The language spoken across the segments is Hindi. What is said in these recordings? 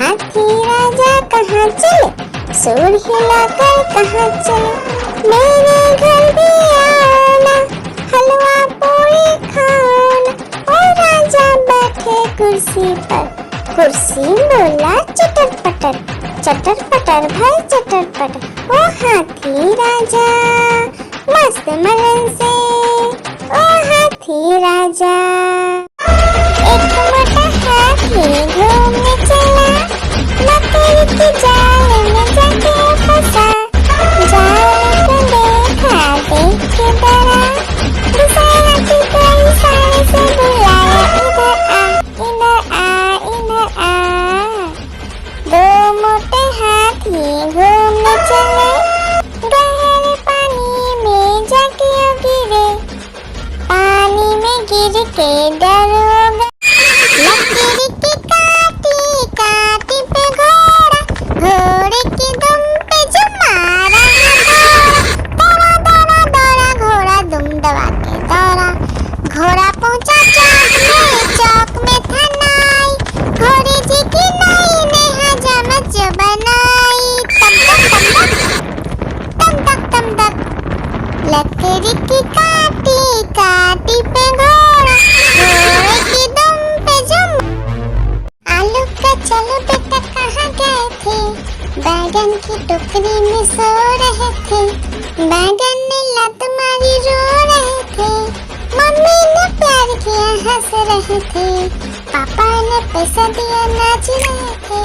हाथी राजा कहाँ चले, सूंड हिलाकर कहाँ चले। मेरे घर भी आना, हलवा पूरी खाना। ओ राजा बैठे कुर्सी पर, कुर्सी बोला चटर पटर, चटर पटर भाई चटर पटर। ओ हाथी राजा मस्त मलन से, ओ हाथी राजा। एक मोटा हाथी घूमने चला, मकड़ी के जाल में जाके फंसा। जाल को देखा देख के डरा, दूसरा हाथी को इशारे से बुलाया, इधर आ इधर आ इधर आ। दो मोटे हाथी घूमने चले, गहरे पानी में जाके गिरे। पानी में गिर के डर हो गया, लकीर की काटी काटी पे घोड़ा, घोड़े की दुम पे जो मारा है दौड़ा दौड़ा दौड़ा घोड़ा दुम दबा के दौड़ा। घोड़ा पहुंचा चौक में था नाई, घोड़े जी की नाई ने हजामत जो बनाई। तम तक तम तक लकड़ी की काटी काटी पे घोड़ा, घोड़े की दुम पे जुम। आलू का चलो बेटा कहाँ गए थे, बैगन की टोकरी में सो रहे थे। बैगन ने लत मारी रो रहे थे, मम्मी ने प्यार किया हंस रहे थे। पापा ने पैसा दिया नाच रहे थे,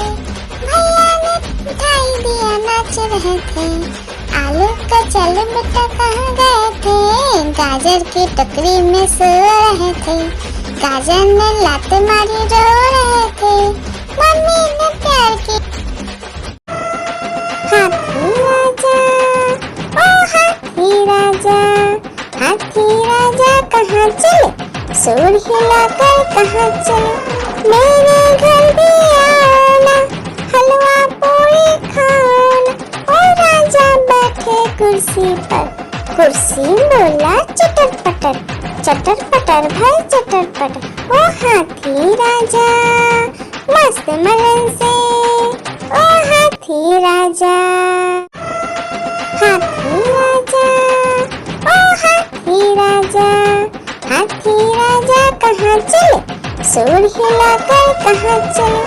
भैया ने मिठाई दिया नाच रहे थे। आलू का चलो बेटा कहाँ गए थे, गाजर की टोकरी में सो रहे थे। गाजर ने लात मारी रो रहे थे, मम्मी ने प्यार की। हाथी राजा ओ हाथी राजा, हाथी राजा कहाँ चले, सूंड हिलाकर कहाँ चले। मेरे घर भी आना, हलवा पूरी खाना। ओ राजा बैठे कुर्सी पर, कुर्सी बोला चटर पटर, चटर पटर भाई चटर पटर। ओ हाथी राजा मस्त मलन से, ओ हाथी राजा। हाथी राजा ओ हाथी राजा, हाथी राजा कहाँ चले, सूंड हिलाकर कहाँ चले।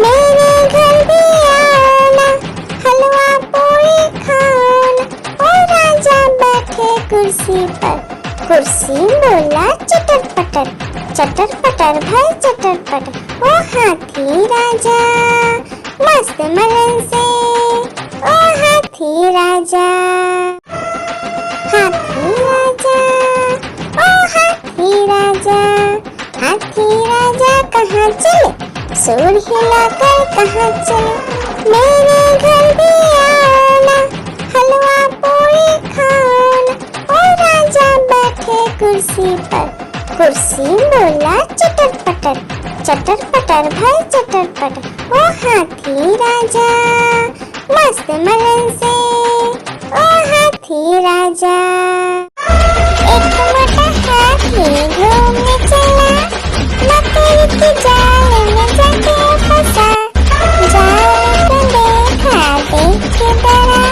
मेरे घर भी आना, हलवा पूरी खाना। ओ राजा बैठे कुर्सी पर, कुर्सी बोला चटर पटर, चटर पटर भाई चटर पटर। ओ हाथी राजा मस्त मलन से, ओ हाथी राजा। हाथी राजा ओ हाथी राजा, हाथी राजा कहाँ चले, सूंड हिलाकर कहाँ चले। मेरे घर भी आना, हलवा पूरी खाना। ओ राजा बैठे कुर्सी पर, कुर्सी बोला चटर पटर, चटर पटर भाई चटर पटर। ओ हाथी राजा मस्त मलन से, ओ हाथी राजा। एक मोटा हाथी घूमने चला, मकड़ी के जाल में जाके फंसा। जाल को देखा देख के डरा,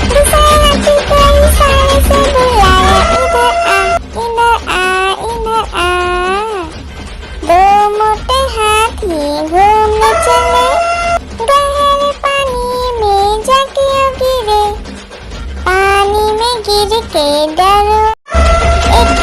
दूसरा हाथी को इशारे से बुलाया, इधर आ इधर आ। दो मोटे हाथी घूमने चले, गहरे पानी में जाके गिरे। पानी में गिर के डर, एक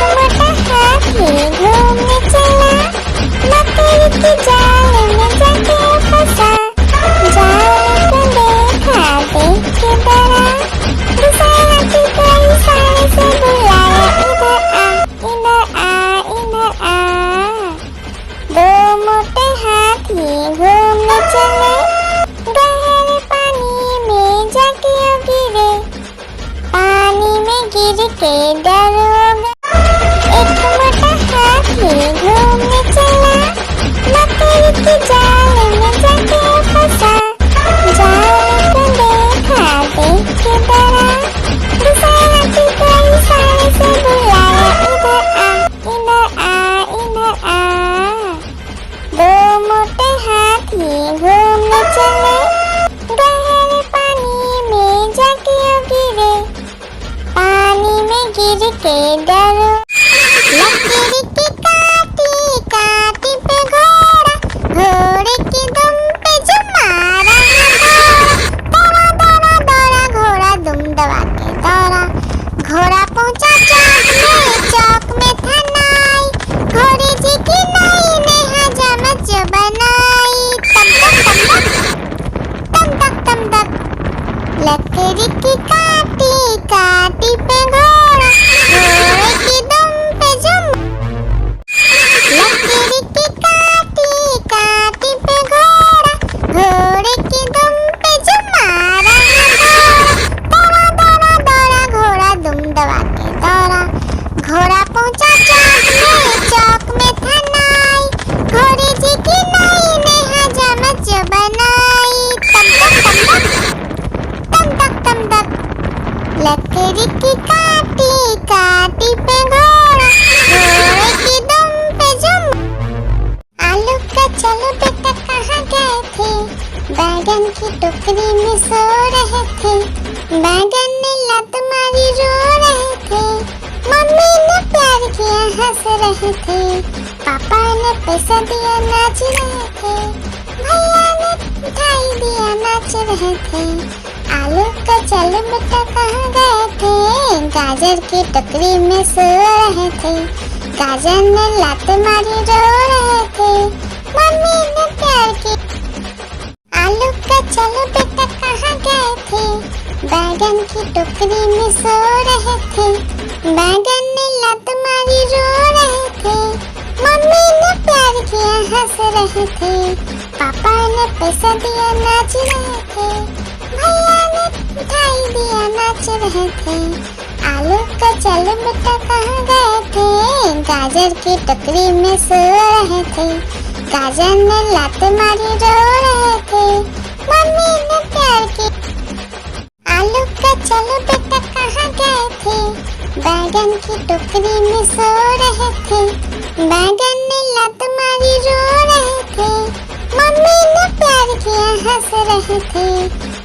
टोकरी में सो रहे थे, बैगन ने लात मारी रो रहे थे, मम्मी ने प्यार किया हंस रहे थे, पापा ने पैसा दिया नाच रहे थे, भैया ने मिठाई दिया नाच रहे थे, आलू का चलो बेटा कहाँ गए थे, गाजर की टोकरी में सो रहे थे, गाजर ने लात मारी रो रहे थे, मम्मी ने प्यार किया। आलू का चलो बेटा कहाँ गए थे, बैगन की टोकरी में सो रहे थे, बैगन ने लात मारी रो रहे थे, मम्मी ने प्यार किया हंस रहे थे, पापा ने पैसा दिया नाच रहे थे, भैया ने मिठाई दिया नाच रहे थे, आलू का चलो बेटा कहाँ गए थे, गाजर की टोकरी में सो रहे थे, गाजर ने लात मारी रो रहे थे, मम्मी ने प्यार किया। आलू का चलो बेटा कहाँ गए थे, बैगन की टोकरी में सो रहे थे, बैगन ने लात मारी रो रहे थे, मम्मी ने प्यार किया हंस रहे थे,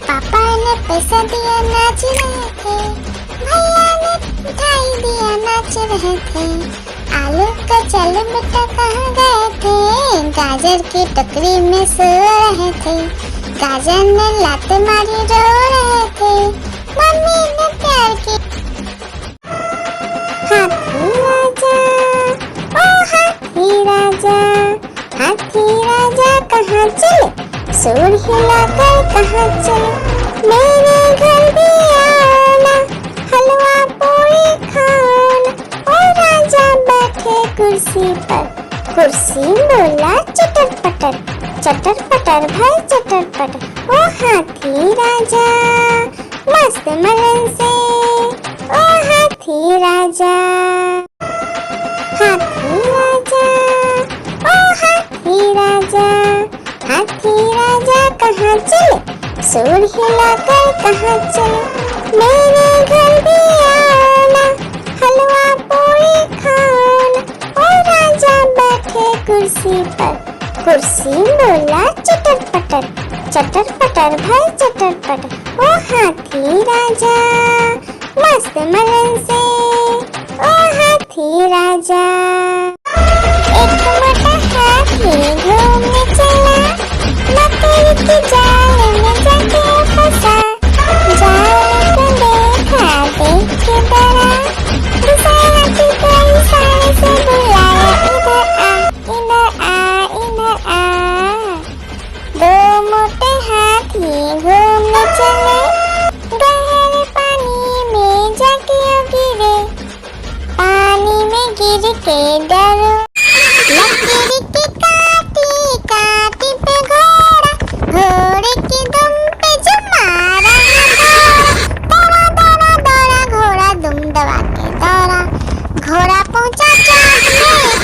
पापा ने पैसा दिया नाच रहे थे, भैया ने मिठाई दिया नाच रहे थे, आलू का चलो बेटा कहाँ गए थे, गाजर की टोकरी में सो रहे थे, गाजर ने लात मारी रो रहे थे, मम्मी ने प्यार किया। हाथी राजा, ओ हाथी राजा, हाथी राजा कहाँ चले, सूर हिलाकर कहाँ चले, मेरे घर भी आना, हलवा पूरी खाना, ओ राजा बैठे कुर्सी पर, कुर्सी बोला चटर पटर भाई चटर पटर, ओ हाथी राजा मस्त मलन से, ओ हाथी राजा, हाथी राजा, ओ हाथी राजा, हाथी राजा कहाँ चले, सूर हिलाकर कहाँ चले, मेरे घर भी आना, हलवा पूरी खाना, ओ राजा बैठे कुर्सी पर, कुर्सी बोला चटर पटर भाई चटर पटर, ओ हाथी राजा मस्त मलन से, ओ हाथी राजा। एक मोटा हाथी घूमने चला, मकड़ी के जाल में जाके फंसा, जाल को देखा देख के डरा, दूसरे हाथी को इशारे से बुलाया, इधर आ, इधर आ। दो मोटे हाथी घूमने चले, गहरे पानी में जाके गिरे, पानी में गिर के डरो, लकड़ी की काटी काटी पे घोड़ा, घोड़े की दुम पे जो मारा दौड़ा दौड़ा दौड़ा घोड़ा दुम दबा के दौड़ा, घोड़ा पहुंचा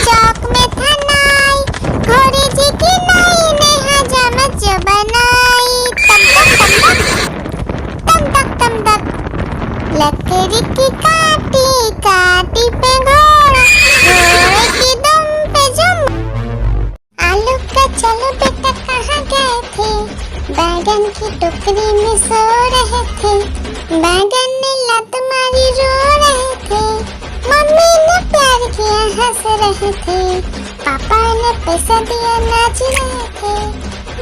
चौक में था नाई, घोड़े जी की नाई ने हजामत जो बनाई, तम तक लकड़ी की काटी काटी पे घोड़ा, घोड़े की दुम पे जुम। आलू का चलो बेटा कहाँ गए थे, बैगन की टोकरी में सो रहे थे, बैगन ने लात मारी रो रहे थे, मम्मी ने प्यार किया हंस रहे थे, पापा ने पैसा दिया नाच रहे थे,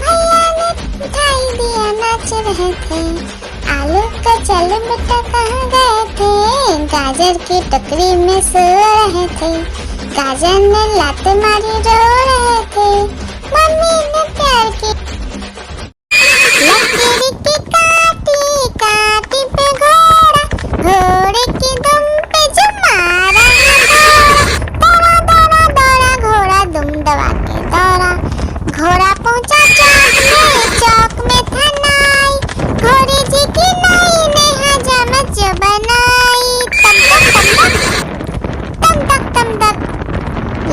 भैया ने मिठाई दिया नाच रहे थे, आलू का चलो बेटा कहाँ गए थे, गाजर की टोकरी में सो रहे थे, गाजर ने लात मारी रो रहे थे, मम्मी ने प्यार किया। लकड़ी की काटी काटी पे घोड़ा, घोड़े की दुम पे जो मारा दौड़ा दौड़ा दौड़ा घोड़ा दुम दबा के दौड़ा, घोड़ा पहुंचा चौक में था नाई, घोड़े जी की नाई ने हजामत जो बनाई, तम तक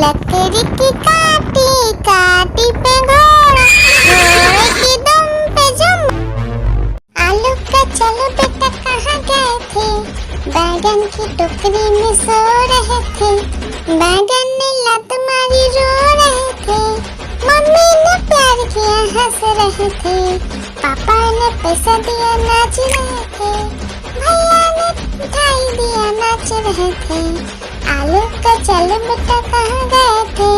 लकड़ी की काटी काटी पे घोड़ा, घोड़े की दुम पे जुम। आलू का चलो बेटा कहाँ गए थे, बैगन की टोकरी में सो रहे थे, बैगन ने लात मारी रो रहे थे, मम्मी ने प्यार किया हंस रहे थे, पापा ने पैसा दिया नाच रहे थे, भैया ने मिठाई दिया नाच रहे थे। आलू का चलो बेटा कहाँ गए थे,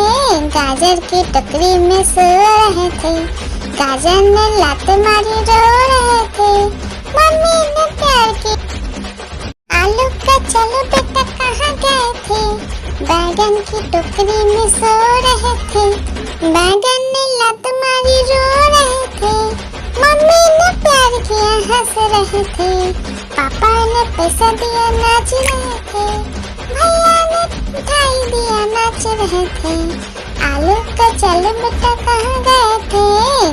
गाजर की टोकरी में सो रहे थे। गाजर ने लात मारी रो रहे थे, मम्मी ने प्यार की। आलू का चलो बेटा कहाँ गए थे, बैगन की टोकरी में सो रहे थे। बैगन ने लात मारी रो रहे थे, मम्मी ने प्यार किया हंस रहे थे। पापा ने पैसा दिया नाच रहे थे, भैया ने मिठाई दिया नाच रहे थे। आलू का चलो बेटा कहाँ गए थे,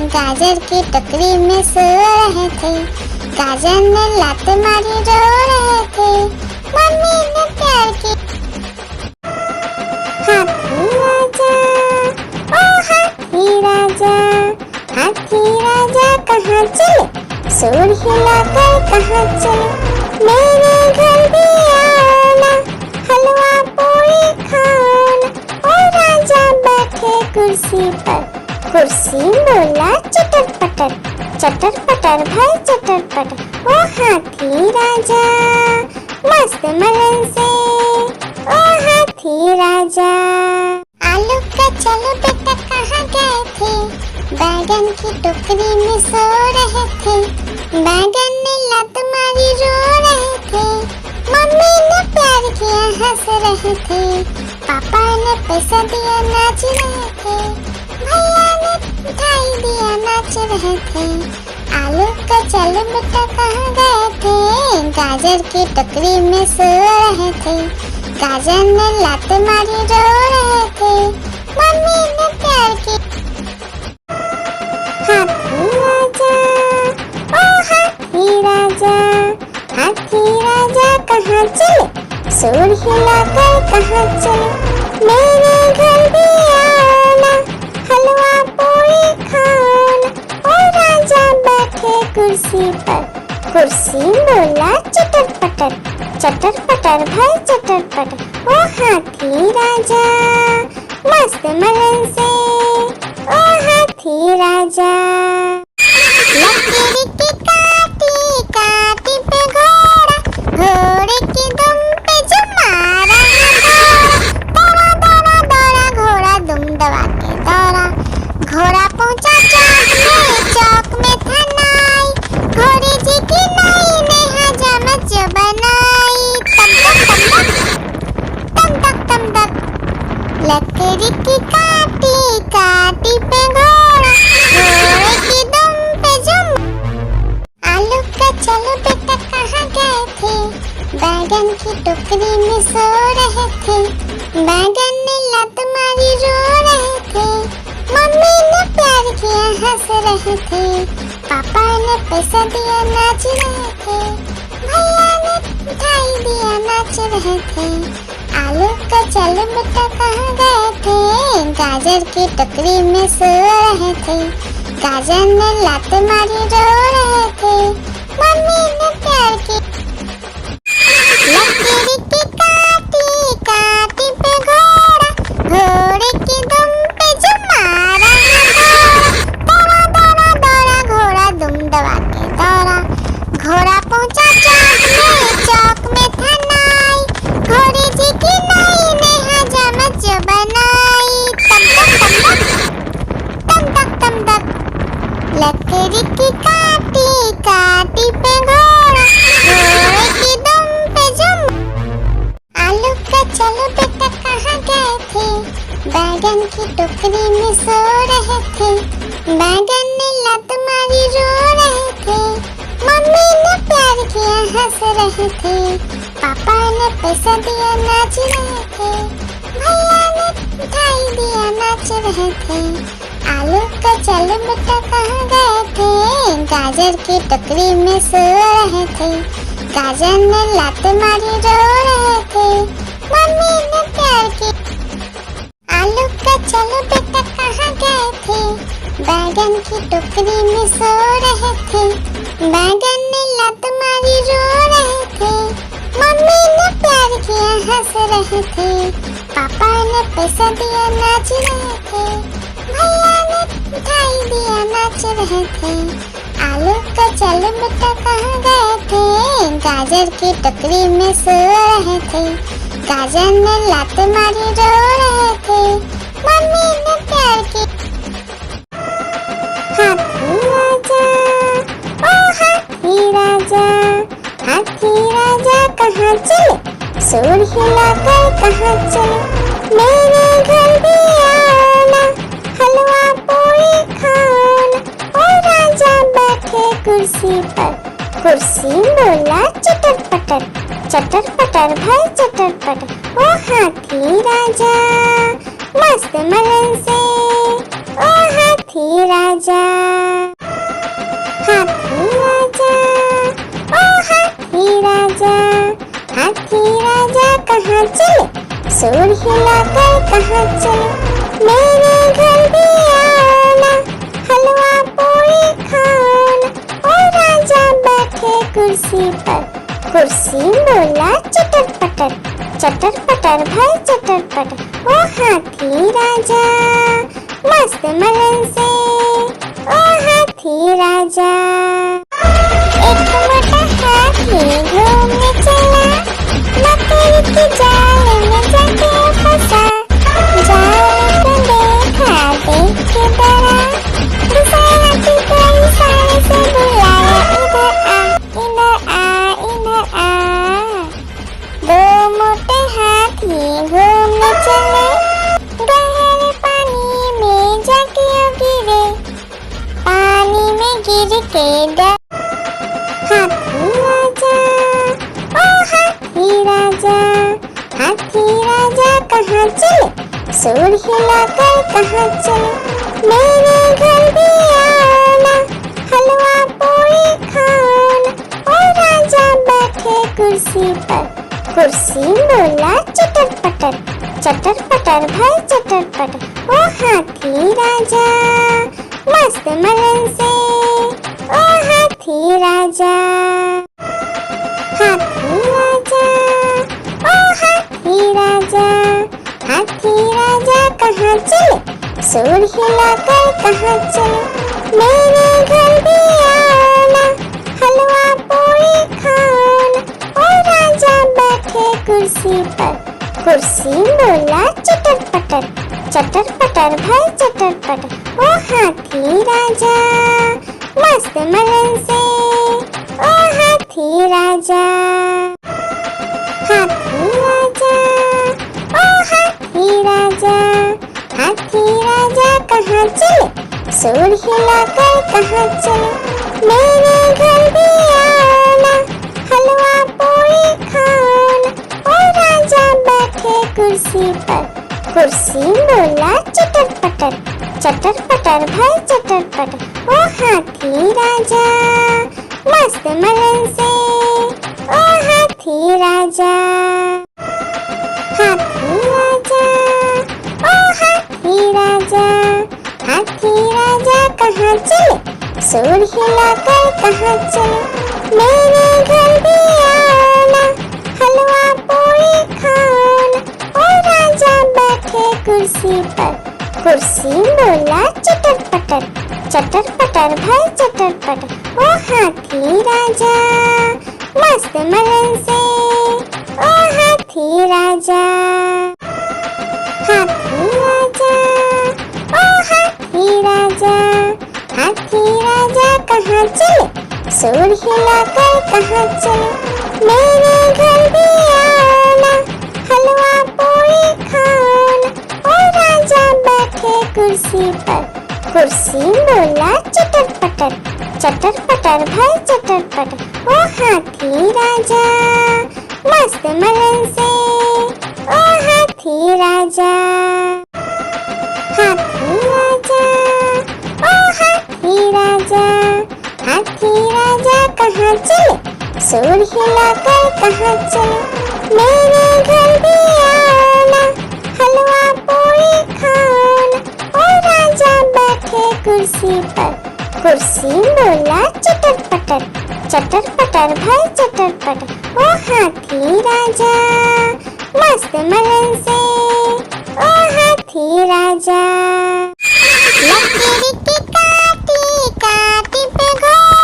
गाजर की टोकरी में सो रहे थे। गाजर ने लात मारी रो रहे थे, मम्मी ने प्यार की। हाथी राजा, ओ हाथी राजा, हाथी राजा कहाँ चले, सूर हिलाकर कहाँ चले। मेरे घर भी आना, हलवा पूरी खाना। ओ राजा बैठे कुर्सी पर, कुर्सी बोला चटर पटर, चटर पटर भाई चटर पटर। ओ हाथी राजा मस्त मलन से, ओ हाथी राजा। आलू का चलो बेटा कहाँ गए थे, बैगन की टोकरी में सो रहे थे। बैगन ने लात मारी रो रहे थे, मम्मी ने प्यार किया हंस रहे थे। पापा ने पैसा दिया नाच रहे थे, भैया ने मिठाई दिया नाच रहे थे। आलू का चलो बेटा कहाँ गए थे, गाजर की टोकरी में सो रहे थे। गाजर ने लात मारी रो रहे थे, मम्मी ने प्यार की। हाथी राजा, ओ हाथी राजा, हाथी राजा कहाँ चले, सूर हिलाकर कहाँ चले। मेरे घर भी आना, हलवा पूरी खाना। ओ राजा बैठे कुर्सी पर, कुर्सी बोला चटर पटर, चटर पटर भाई चटर पटर। ओ हाथी राजा मस्त मलन से, ओ हाथी राजा। लकीर की काटी काटी पे घोड़ा, घोड़े की दुम पे जो मारा है दौड़ा, दौड़ा दौड़ा घोड़ा दुम दबा के दौड़ा। घोड़ा पहुंचा चौक में था नाई, घोड़े जी की नाई ने हजामत जो बनाई। तम तक तम तक, लकड़ी की काटी काटी पे घोड़ा, घोड़े की दुम पे जुम। आलू का चलो बेटा कहाँ गए थे, बैगन की टोकरी में सो रहे थे। बैगन ने लात मारी रो रहे थे, मम्मी ने प्यार किया हंस रहे थे। पापा ने पैसा दिया नाच रहे थे, भैया ने मिठाई दिया नाच रहे थे। आलू का चलो बेटा कहाँ गए थे, गाजर की टोकरी में सो रहे थे। गाजर ने लात मारी रो रहे थे, मम्मी ने प्यार की। लकीर की काटी काटी पे घोड़ा, घोड़े की दुम पे जो मारा है दौड़ा, दौड़ा दौड़ा घोड़ा दुम दबा के दौड़ा। घोड़ा पहुंचा चौक में था नाई, घोड़े जी की नाई ने हजामत जो बनाई। तम तक तम तक, लकड़ी की काटी काटी पे घोड़ा, घोड़े की दुम पे जुम। आलू का चलो बेटा कहाँ गए थे, बैगन की टोकरी में सो रहे थे। बैगन ने लात मारी रो रहे थे, मम्मी ने प्यार किया हंस रहे थे। पापा ने पैसा दिया नाच रहे थे, भैया ने मिठाई दिया नाच रहे थे। आलू का चलो बेटा कहाँ गए थे, गाजर की टोकरी में सो रहे थे। गाजर ने लात मारी रो रहे थे, मम्मी ने प्यार की। आलू का चलो बेटा कहाँ गए थे, बैगन की टोकरी में सो रहे थे। बैगन ने लात मारी रो रहे थे, मम्मी ने प्यार किया हंस रहे थे। पापा ने पैसा दिया नाच रहे थे, भैया ने मिठाई दिया नाच रहे थे। आलू का चल बेटा कहाँ गए थे, गाजर की टोकरी में सो रहे थे, गाजर ने लात मारी रो रहे थे, मम्मी ने प्यार की। हाथी राजा, ओ हाथी राजा, हाथी राजा कहाँ चले, सूंड हिलाकर कहाँ चले, मेरे घर भी आना, हलवा पूरी खाना। ओ राजा बैठे कुर्सी पर, कुर्सी बोला चटर पटर, चटर पटर भाई चटर पटर। ओ हाथी राजा मस्त मलन से, ओ हाथी राजा, हाथी राजा, ओ हाथी राजा, हाथी राजा कहाँ चले, सूंड हिलाकर कहाँ चले, मेरे घर भी आना, हलवा पूरी खाना। ओ राजा बैठे कुर्सी पर, कुर्सी बोला चटर पटर, चटर पटर भाई चटर पटर। ओ हाथी राजा मस्त मलन से, ओ हाथी राजा। एक मोटा हाथी घूमने चला, मकड़ी के जाल में जाके फंसा, जाल को देखा देख के डरा, दूसरा हाथी को इशारे से बुलाया, इधर आ, इधर आ, इधर आ। दो मोटे हाथी घूमने चले, गहरे पानी में जाके गिरे, पानी में गिर के डर। हाथी राजा, ओ हाथी राजा, हाथी राजा कहाँ चले, सूंड हिलाकर कहाँ चले, मेरे घर भी आना, हलवा पूरी खाना। ओ राजा बैठे कुर्सी पर, कुर्सी बोला चटर पटर, चटर पटर भाई चटर पटर। ओ हाथी राजा मस्त मलन से, ओ हाथी राजा, हाथी राजा, ओ हाथी राजा, हाथी राजा कहाँ चले, सूंड हिलाकर कहाँ चले, मेरे घर भी आना, हलवा पूरी खाना। ओ राजा बैठे कुर्सी पर, कुर्सी बोला चटर पटर, चटर पटर भाई चटर पटर। ओ हाथी राजा मस्त मलन से, ओ हाथी राजा, हाथी राजा, ओ हाथी राजा, हाथी राजा कहाँ चले, सूंड हिलाकर कहाँ चले, मेरे घर भी आना, हलवा पूरी खाना। ओ राजा बैठे कुर्सी पर, कुर्सी बोला चटर पटर, चटर पटर भाई चटर पटर। ओ हाथी राजा मस्त मलन से, ओ हाथी राजा, हाथी राजा, ओ हाथी राजा, हाथी राजा कहाँ चले, सूंड हिलाकर कहाँ चले, मेरे घर भी आना, हलवा पूरी खाना। ओ राजा बैठे कुर्सी पर, कुर्सी बोला चटर पटर, चटर पटर भाई चटर पटर। ओ हाथी राजा मस्त मलन से, ओ हाथी राजा, हाथी राजा, ओ हाथी राजा, हाथी राजा कहाँ चले, सूंड हिलाकर कहाँ चले, मेरे घर भी आना, हलवा पूरी खाना। ओ राजा बैठे कुर्सी पर, कुर्सी बोला चटर पटर, चटर पटर भाई चटर पटर। ओ हाथी राजा मस्त मलन से, ओ हाथी राजा, हाथी राजा, ओ हाथी राजा, हाथी राजा कहाँ चले, सूंड हिलाकर कहाँ चले, मेरे घर भी आना, हलवा पूरी खाना। ओ राजा बैठे कुर्सी पर, कुर्सी बोला चटर पटर, चटर पटर भाई चटर पटर। ओ हाथी राजा मस्त मलन से, ओ हाथी राजा। लकीर की काटी काटी पे घोड़ा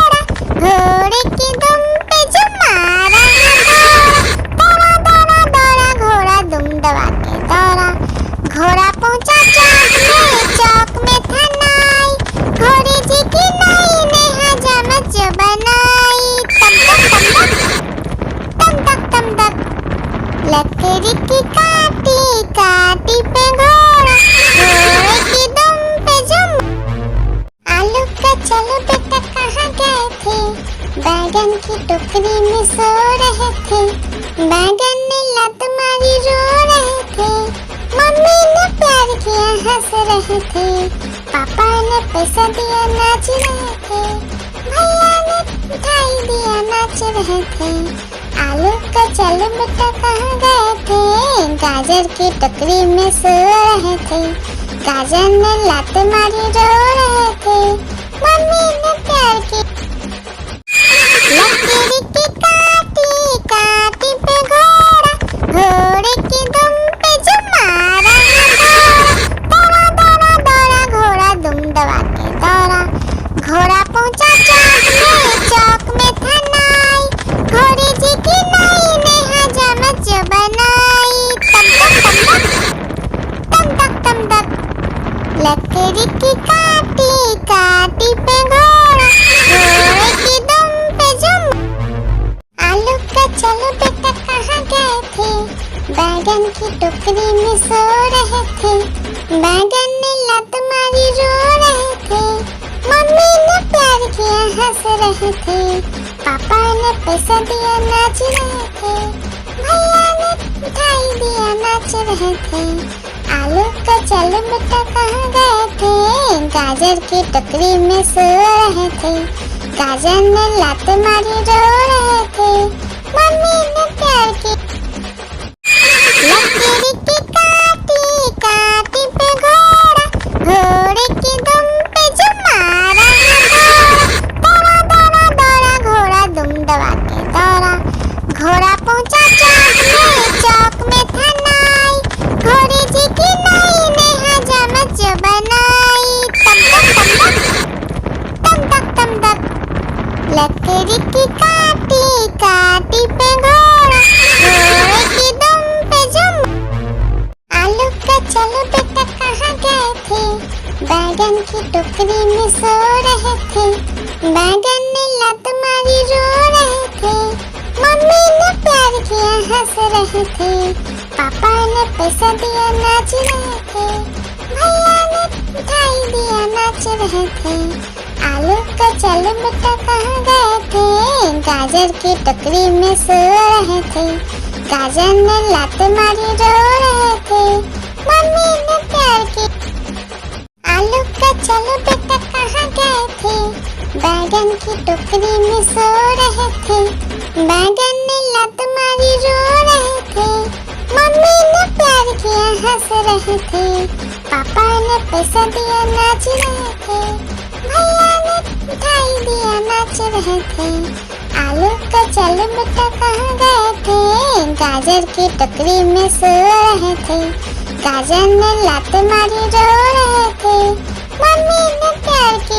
टोकरी में सो रहे थे, बैगन ने लात मारी रो रहे थे, मम्मी ने प्यार किया हंस रहे थे, पापा ने पैसा दिया नाच रहे थे, भैया ने मिठाई दिया नाच रहे थे, आलू का चल बेटा कहाँ गए थे, गाजर की टोकरी में सो रहे थे, गाजर ने लात मारी रो रहे थे, मम्मी ने प्यार की लकीर की काटी काटी पे घोड़ा, घोड़े की दुम पे जो मारा दौड़ा दौड़ा दौड़ा घोड़ा दुम दबा के दौड़ा, घोड़ा पहुंचा चौक में था नाई, घोड़े जी की नाई ने हजामत जो बनाई, तम तक तम तक लकड़ी की काटी काटी पे घोड़ा, घोड़े की दुम पे जुम। आलू का चलो बेटा कहाँ गए थे, बैगन की टोकरी में सो रहे थे, बैगन ने लात मारी रो रहे थे, मम्मी ने प्यार किया हंस रहे थे, पापा ने पैसा दिया नाच रहे थे, भैया ने मिठाई दिया नाच रहे थे, आलू का चलो बेटा कहाँ गए थे, गाजर की टोकरी में सो रहे थे, गाजर ने लात मारी रो रहे थे, मम्मी ने प्यार की लकीर की काटी काटी पे घोड़ा, घोड़े की दुम पे जो मारा दौड़ा दौड़ा दौड़ा घोड़ा दुम दबा के दौड़ा, घोड़ा पहुंचा चौक में था नाई, घोड़े जी की नाई ने हजामत जो बनाई, तम तक लकड़ी की काटी काटी पे घोड़ा, घोड़े की दुम पे जुम। आलू का चलो बेटा कहाँ गए थे, बैगन की टोकरी में सो रहे थे, बैगन ने लात मारी रो रहे थे, मम्मी ने प्यार किया हंस रहे थे, पापा ने पैसा दिया नाच रहे थे, भैया ने मिठाई दिया नाच रहे थे, आलू का चलो बेटा कहाँ गए थे, गाजर की टोकरी में सो रहे थे, गाजर ने लात मारी रो रहे थे, मम्मी ने प्यार की आलू का चलो बेटा कहाँ गए थे, बैगन की टोकरी में सो रहे थे, बैगन ने लात मारी रो रहे थे, मम्मी ने प्यार किया हंस रहे थे, पापा ने पैसा दिया नाच रहे थे, भैया ने मिठाई दिया नाच रहे थे, आलू का चलो बेटा कहाँ गए थे, गाजर की टोकरी में सो रहे थे, गाजर ने लात मारी रो रहे थे, मम्मी ने प्यार की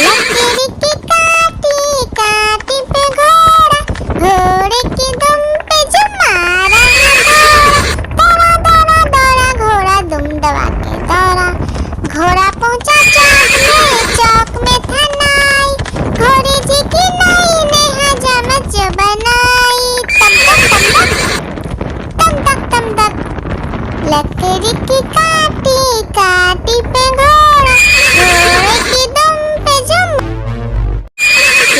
लकीर की काटी काटी पे घोड़ा, घोड़े की दुम पे जो मारा दौड़ा दौड़ा दौड़ा घोड़ा दुम दबा के दौड़ा, घोड़ा पहुंचा चौक में था नाई, घोड़े जी की नाई ने हजामत जो बनाई, तम तक लकड़ी की काटी काटी पे घोड़ा, घोड़े की दुम पे जुम।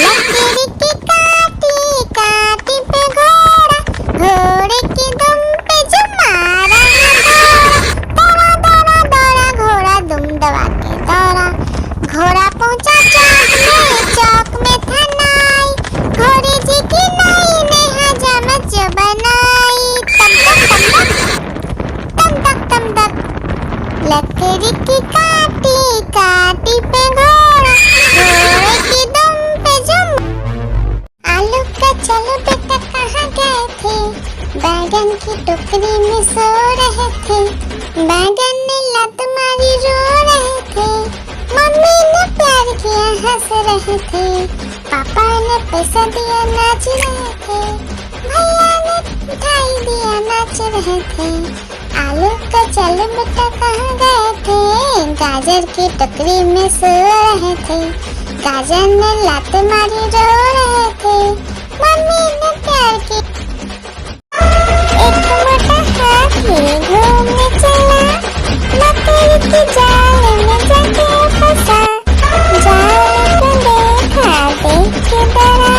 लकड़ी की काटी काटी पे घोड़ा, घोड़े की दुम पे जो मारा दौड़ा दौड़ा दौड़ा घोड़ा दुम दबा के दौड़ा, घोड़ा पहुंचा चौक में था नाई, घोड़े जी की नाई ने हजामत जो बनाई, तम तक लकड़ी की काटी काटी पे घोड़ा, घोड़े की दुम पे जुम। आलू का चलो बेटा कहाँ गए थे, बैगन की टोकरी में सो रहे थे, बैगन ने लात मारी रो रहे थे, मम्मी ने प्यार किया हंस रहे थे, पापा ने पैसा दिया नाच रहे थे, भैया ने मिठाई दिया नाच रहे थे, आलू का चलो बेटा कहाँ गए थे, गाजर की टोकरी में सो रहे थे, गाजर ने लात मारी रो रहे थे, मम्मी ने प्यार की एक मोटा हाथी घूमने चला, मकड़ी की जाल में जाके फंसा, जाल को देखा देख के डरा,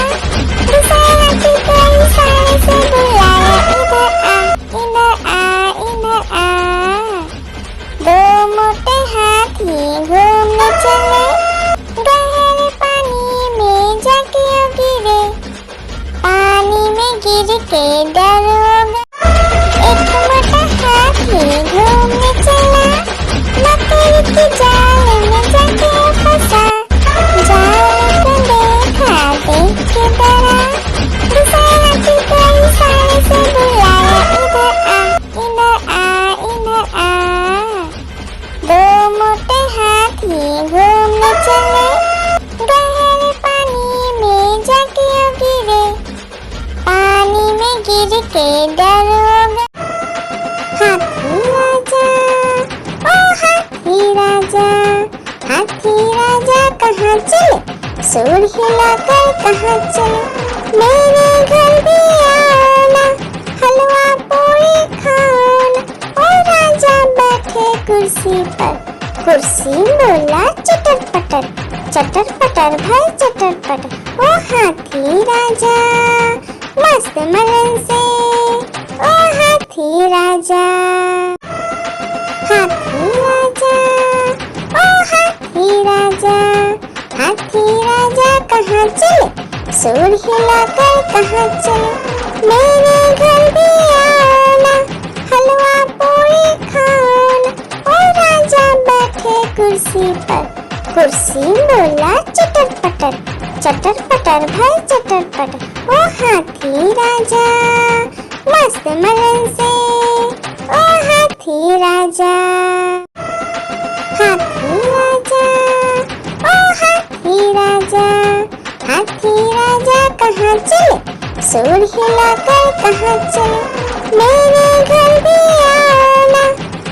हाथी राजा कहाँ चले, सूर हिलाकर कहाँ चले, मेरे घर भी आना, हलवा पूरी खाना। ओ राजा बैठे कुर्सी पर, कुर्सी बोला चटर पटर, चटर पटर भाई चटर पटर। ओ हाथी राजा मस्त मलन से, ओ हाथी राजा, हाथी राजा, ओ हाथी राजा, हाथी राजा कहाँ चले, सूर हिलाकर कहाँ चले, मेरे घर भी आना, हलवा पूरी खाना। ओ राजा बैठे कुर्सी पर, कुर्सी बोला चटर पटर, चटर पटर भाई चटर पटर। ओ हाथी राजा मस्त मलन से, ओ हाथी राजा, हाथी राजा, ओ हाथी राजा, हाथी राजा कहाँ चले, सूर हिलाकर कहाँ चले, मेरे घर भी आना,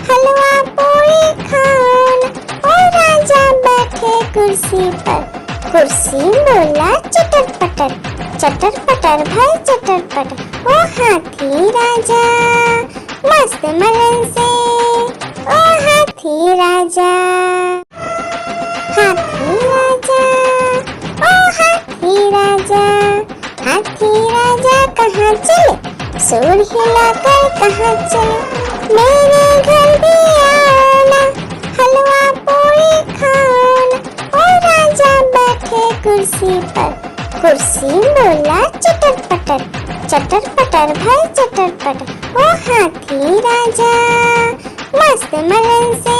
हलवा पूरी खाना। ओ राजा बैठे कुर्सी पर, कुर्सी बोला चटर पटर, चटर पटर भाई चटर पटर। ओ हाथी राजा मस्त मलन से, ओ हाथी राजा, हाथी राजा, ओ हाथी राजा, हाथी राजा कहाँ चले, सूर हिलाकर कहाँ चले, मेरे घर भी आना, हलवा पूरी खाना। ओ राजा बैठे कुर्सी पर, कुर्सी बोला चटर पटर, चटर पटर भाई चटर पटर। ओ हाथी राजा मस्त मलन से,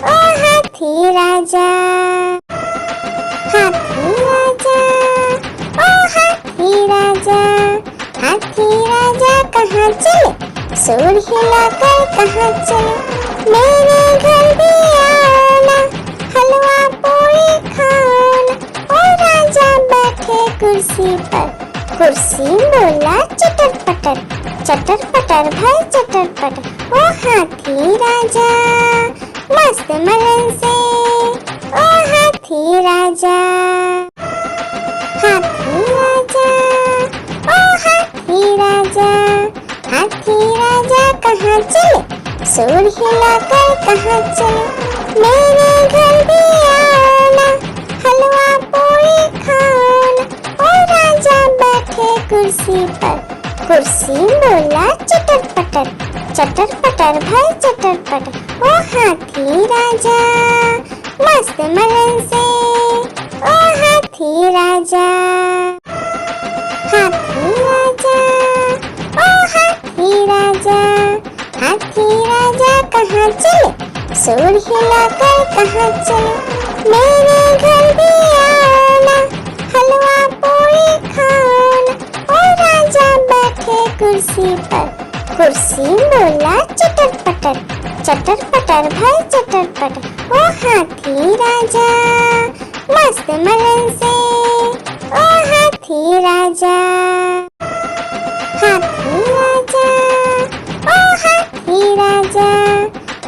ओ हाथी राजा, हाथी राजा, ओ हाथी राजा, हाथी राजा कहाँ चले, सूर हिलाकर कहाँ चले, मेरे घर भी आना, हलवा पूरी खाना। ओ राजा बैठे कुर्सी पर, कुर्सी बोला चटर पटर, चटर पटर भाई चटर पटर। ओ हाथी राजा मस्त मलन से, ओ हाथी राजा, हाथी राजा, ओ हाथी राजा, हाथी राजा कहाँ चले, सूर हिलाकर कहाँ चले, मेरे घर भी आना, हलवा पूरी खाना। ओ राजा बैठे कुर्सी पर, कुर्सी बोला चटर पटर, चटर पटर भाई चटर पटर। ओ हाथी राजा मस्त मलन से, ओ हाथी राजा, हाथी राजा, ओ हाथी राजा, हाथी राजा कहाँ चले, सूर हिलाकर कहाँ चले, मेरे घर भी आना, हलवा पूरी खाना। ओ राजा बैठे कुर्सी पर, कुर्सी बोला चटर पटर, चटर पटर भाई चटर पटर। ओ हाथी राजा मस्त मलन से, ओ हाथी राजा, हाथी राजा, ओ हाथी राजा,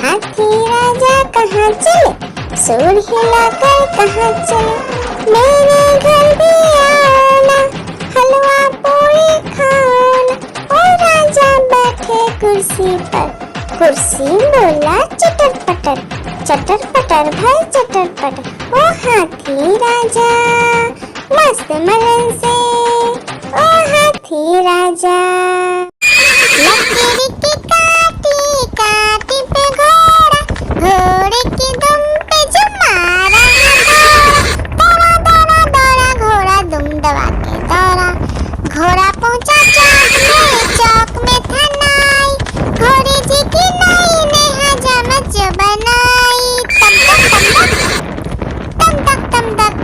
हाथी राजा कहाँ चले, सूर हिलाकर कहाँ चले, मेरे घर भी आना, हलवा पूरी खाना। ओ राजा बैठे कुर्सी पर, कुर्सी बोला चटर पटर, चटर पटर भाई चटर पटर। ओ हाथी राजा मस्त मलन से, ओ हाथी राजा, लकीर की काटी काटी पे घोड़ा, घोड़े की दुम पे जो मारा है दौड़ा, दौड़ा दौड़ा घोड़ा दुम दबा के दौड़ा, घोड़ा पहुंचा चौक में था नाई, घोड़े जी की नाई ने हजामत जो बनाई, तम तक तम तक,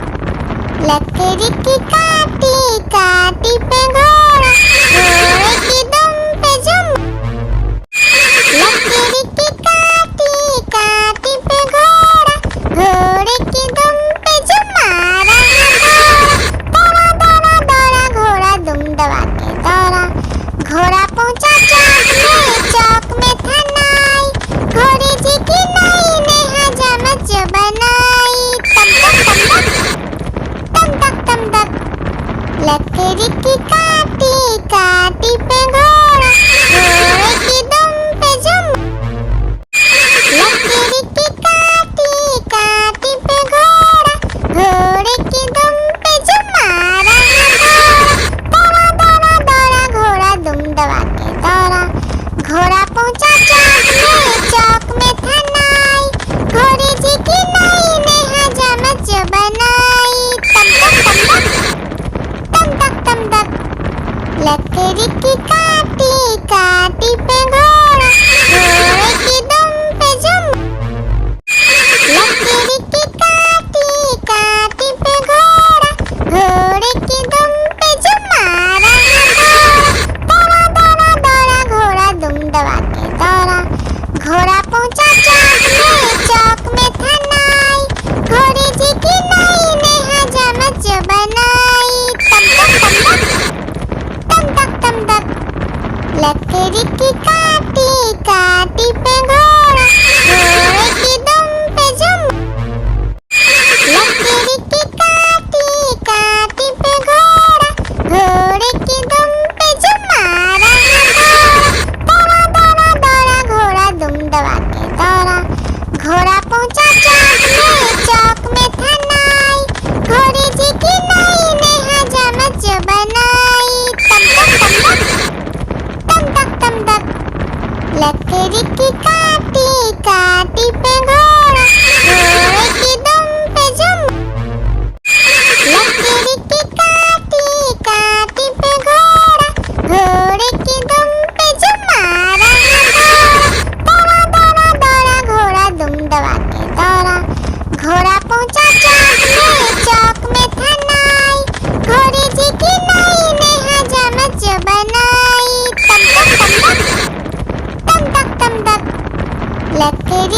लकड़ी की काटी काटी पे घोड़ा, घोड़े की दुम पे जो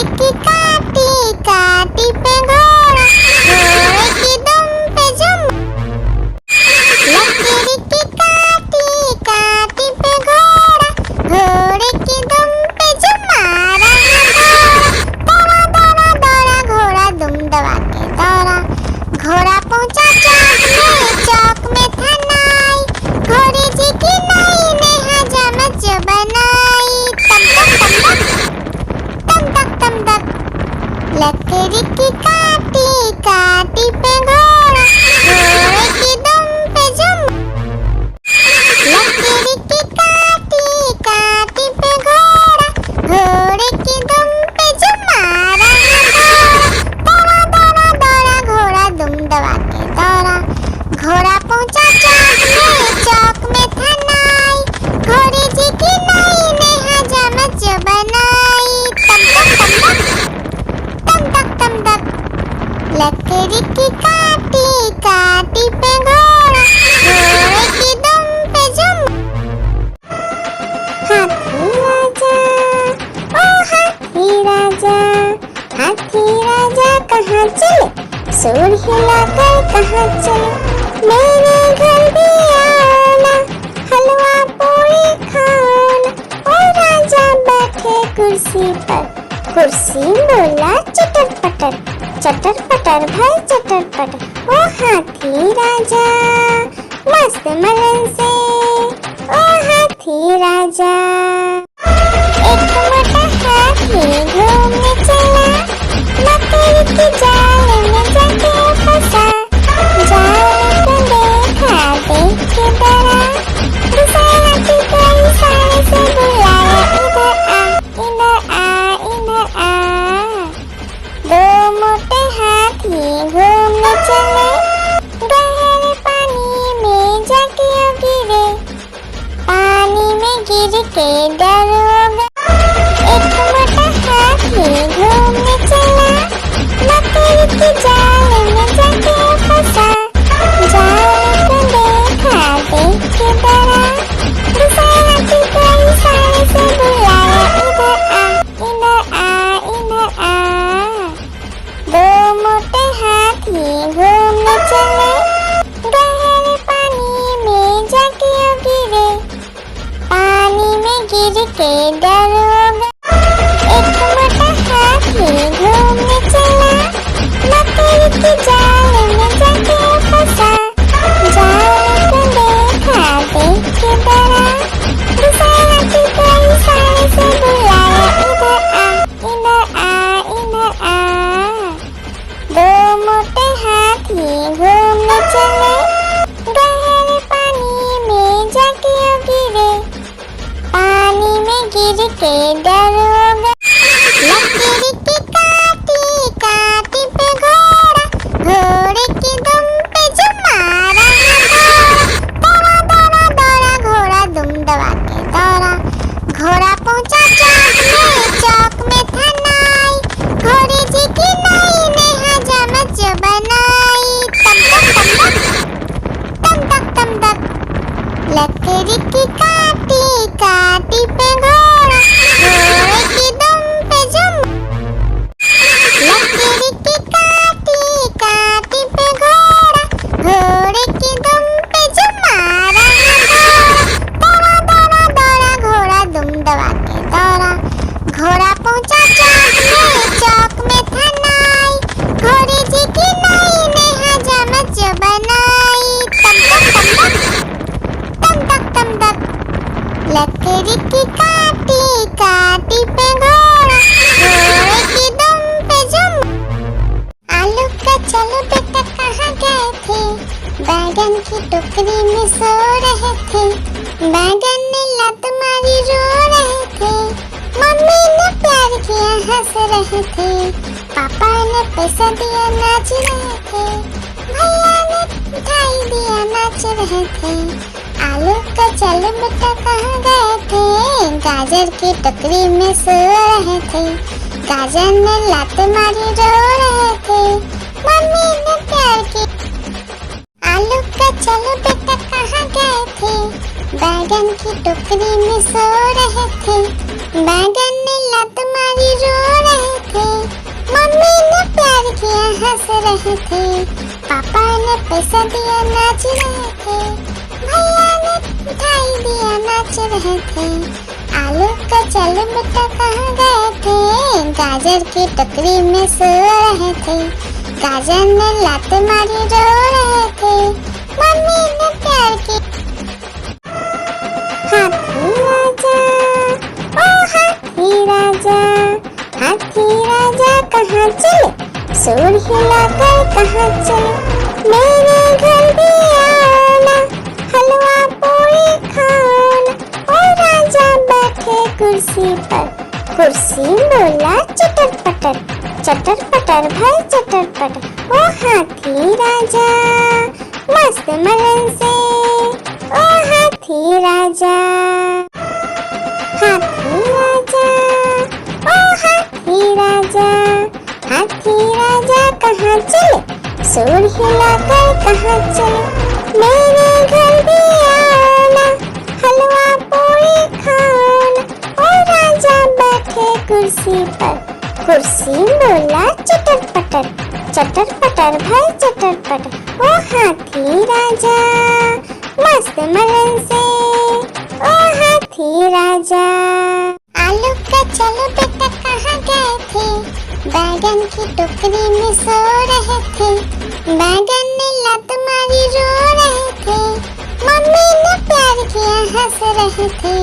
की काटी काटी पे घोड़ा, घोड़े की दुम पे जुम। लकीर की काटी काटी पे घोड़ा, घोड़े की दुम पे जुम मारा घोड़ा। दौड़ा दौड़ा दौड़ा घोड़ा दुम दबा के दौड़ा, घोड़ा पहुंचा चौक में था नाई, घोड़े जी की नाई ने हजामत जो बनाई। तम तक तम तक लकड़ी की काटी काटी पे घोड़ा, घोड़े की दुम पे जुम। लकड़ी की काटी काटी पे घोड़ा, घोड़े की दुम पे जुम मारा घोड़ा। दौड़ा दौड़ा दौड़ा घोड़ा दुम दबा के दौड़ा, घोड़ा पहुंचा चौक में था नाई, घोड़े जी की नाई ने हजामत जो बनाई। तम तक लकड़ी की काटी काटी पे घोड़ा, घोड़े की दुम पे जुम। हाथी राजा ओ हाथी राजा, हाथी राजा कहाँ चले, सूर हिलाकर कहाँ चले। मेरे घर भी आना, हलवा पूरी खाना। ओ राजा बैठे कुर्सी पर, कुर्सी बोला चटर पटर भाई चटर पटर। ओ हाथी राजा मस्त मलन से, ओ हाथी राजा। एक मोटा हाथी घूमने चला, मकड़ी की जाल में जाके फंसा। जाल को देखा देख के डरा, दूसरा हाथी को इशारे से बुलाया, इधर आ इधर आ। दो मोटे हाथी घूमने चले, गहरे पानी में जाके गिरे, पानी में गिर के डर हो गया। एक मोटा हाथी घूमने चला, मकड़ी की जाल में जाके फंसा। जाल को देखा देख के डरा, दूसरा हाथी को इशारे से बुलाया, इधर आ इधर आ। दो मोटे हाथी घूमने चले, गहरे पानी में जाके गिरे, पानी में गिर के डर हो गया। एक मोटा हाथी घूमने चला, मकड़ी की जाल में जाके फंसा। जाल को देखा देख के डरा, दूसरा हाथी को इशारे से बुलाया, इधर आ इधर आ। दो मोटे हाथी घूमने चले, गहरे पानी में जाके गिरे, पानी में गिर के डर हो गया। लकड़ी की काटी काटी पे घोड़ा, घोड़े की दुम पे जुम मारा घोड़ा। दौड़ा दौड़ा दौड़ा घोड़ा दुम दबा के दौड़ा, घोड़ा पहुंचा चौक में था नाई, घोड़े जी की नाई ने हजामत जो बनाई। तम तक लकड़ी की काटी काटी पे घोड़ा, घोड़े की दुम पे जुम। लकड़ी की काटी काटी पे घोड़ा, घोड़े की दुम पे जुम मारा घोड़ा। दौड़ा दौड़ा दौड़ा घोड़ा दुम दबा के दौड़ा, घोड़ा पहुंचा चौक में था नाई, घोड़े जी की नाई ने हजामत जो बनाई। तम तक लकड़ी की काटी काटी पे घोड़ा, घोड़े की दुम पे जुम। आलू का चलो बेटा कहाँ गए थे, बैगन की टोकरी में सो रहे थे। बैगन ने लत मारी रो रहे थे, मम्मी ने प्यार किया हंस रहे थे, पापा ने पैसा दिया नाच रहे थे, भैया ने मिठाई दिया नाच रहे थे। आलू का चलो बेटा कहाँ गए थे, गाजर की टोकरी में सो रहे थे। गाजर ने लात मारी रो रहे थे, मम्मी ने प्यार की। आलू का चलो बेटा कहाँ गए थे, बैगन की टोकरी में सो रहे थे। बैगन ने लात मारी रो रहे थे, हंस रहे थे, पापा ने पैसा दिया नाच रहे थे, भैया ने मिठाई दिया नाच रहे थे। आलू का चल बेटा कहाँ गए थे, गाजर की टोकरी में सो रहे थे, गाजर ने लात मारी रो रहे थे, मम्मी ने प्यार की। हाथी राजा, ओ हाथी राजा, हाथी राजा कहाँ चले, सूर हिलाकर कहाँ चले, मेरे घर भी आना, हलवा पूरी खाना। ओ राजा बैठे कुर्सी पर, कुर्सी बोला चटर पटर भाई चटर पटर। ओ हाथी राजा मस्त मलन से, ओ हाथी राजा, हाथी राजा, ओ हाथी राजा, हाथी राजा कहाँ चले, सूर हिलाकर कहाँ चले, मेरे घर भी आना, हलवा पूरी खाना। ओ राजा बैठे कुर्सी पर, कुर्सी बोला चटर पटर भाई चटर पटर। ओ हाथी राजा मस्त मलन से, ओ हाथी राजा। आलू का चलो बेटा कहाँ गए थे, बैगन की टोकरी में सो रहे थे, बैगन ने लात मारी रो रहे थे, मम्मी ने प्यार किया हंस रहे थे,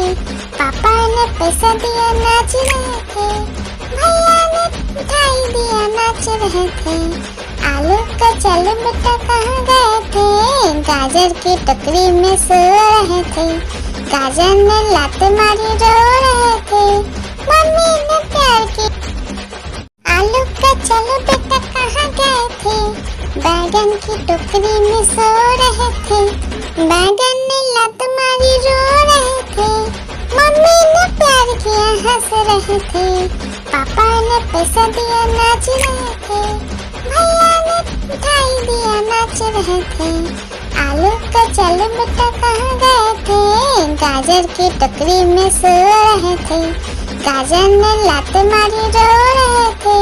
पापा ने पैसा दिया नाच रहे थे, भैया ने मिठाई दिया नाच रहे थे। आलू का चलो बेटा कहाँ गए थे, गाजर की टोकरी में सो रहे थे, गाजर ने लात मारी रो रहे थे, मम्मी ने प्यार की। आलू का चलो बेटा कहाँ गए थे, बैगन की टोकरी में सो रहे थे, बैगन ने लात मारी रो रहे थे, मम्मी ने प्यार किया हंस रहे थे, पापा ने पैसा दिया नाच रहे थे, भैया ने मिठाई दिया नाच रहे थे। आलू का चलो बेटा कहाँ गए थे, गाजर की टोकरी में सो रहे थे, गाजर ने लात मारी रो रहे थे,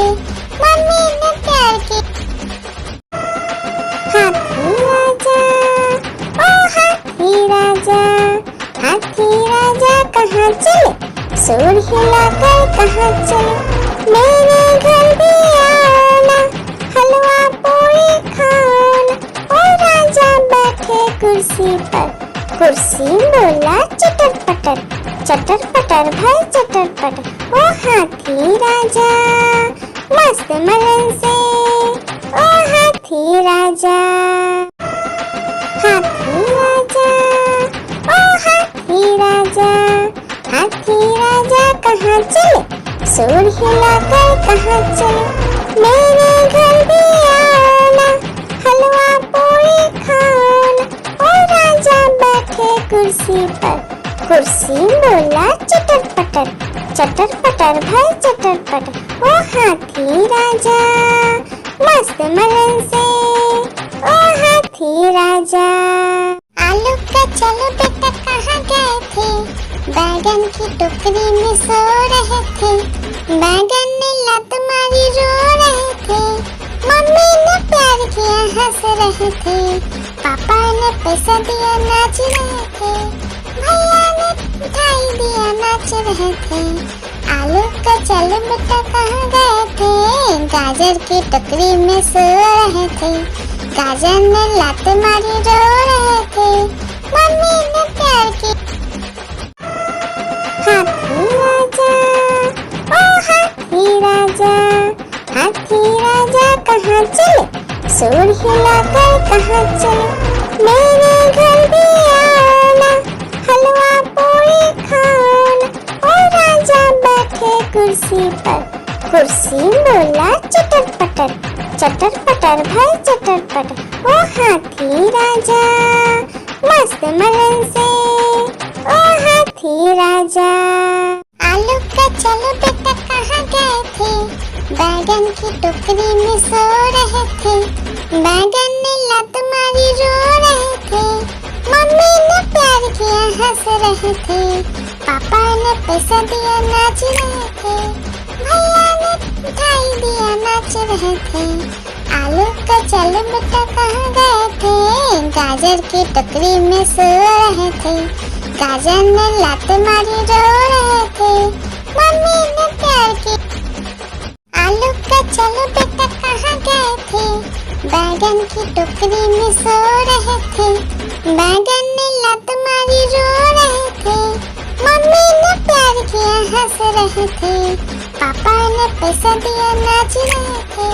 मम्मी ने प्यार की। हाथी राजा, ओ हाथी राजा, हाथी राजा कहाँ चले, सूर हिलाकर कहाँ चले, मेरे घर भी आना, हलवा पूरी खाना। ओ राजा बैठे कुर्सी पर, कुर्सी बोला चटर पटर भाई चटर पटर। ओ हाथी राजा मस्त मलन से, ओ हाथी राजा, हाथी राजा, ओ हाथी राजा, हाथी राजा कहाँ चले, सूर हिलाकर कहाँ चले, मेरे घर भी आना, हलवा पूरी खाना। ओ राजा बैठे कुर्सी पर, कुर्सी बोला चटर पटर भाई चटर पटर। ओ हाथी राजा मस्त मलन से, ओ हाथी राजा। आलू का चलो बेटा कहाँ गए थे, बैगन की टोकरी में सो रहे थे, बैगन ने लात मारी रो रहे थे, मम्मी ने प्यार किया हंस रहे थे, पापा ने पैसा दिया नाच रहे थे, भैया ने मिठाई दिया नाच रहे थे। आलू का चलो बेटा कहाँ गए थे, गाजर की टोकरी में सो रहे थे, गाजर ने लात मारी रो रहे थे, मम्मी ने प्यार की। हाथी राजा, ओ हाथी राजा, हाथी राजा कहाँ चले, सूर हिलाकर कहाँ चले, मेरे घर भी आना, हलवा पूरी खाना। ओ राजा बैठे कुर्सी पर, कुर्सी बोला चटर पटर भाई चटर पटर। ओ हाथी राजा मस्त मलन से, ओ हाथी राजा। आलू का चलो बेटा कहाँ गए थे, बैगन की टोकरी में सो रहे थे, बैगन ने लात मारी रो रहे थे, मम्मी ने प्यार किया हंस रहे थे, पापा ने पैसा दिया नाच रहे थे, भैया ने मिठाई दिया नाच रहे थे। आलू का चल बेटा कहाँ गए थे, गाजर की टोकरी में सो रहे थे। गाजर ने लात मारी रो रहे थे, मम्मी ने प्यार की। आलू का चल बेटा कहाँ गए थे, बैगन की टोकरी में सो रहे थे। बैगन ने लात मारी रो रहे थे, मम्मी ने प्यार किया हंस रहे थे। पापा ने पैसा दिया नाच रहे थे,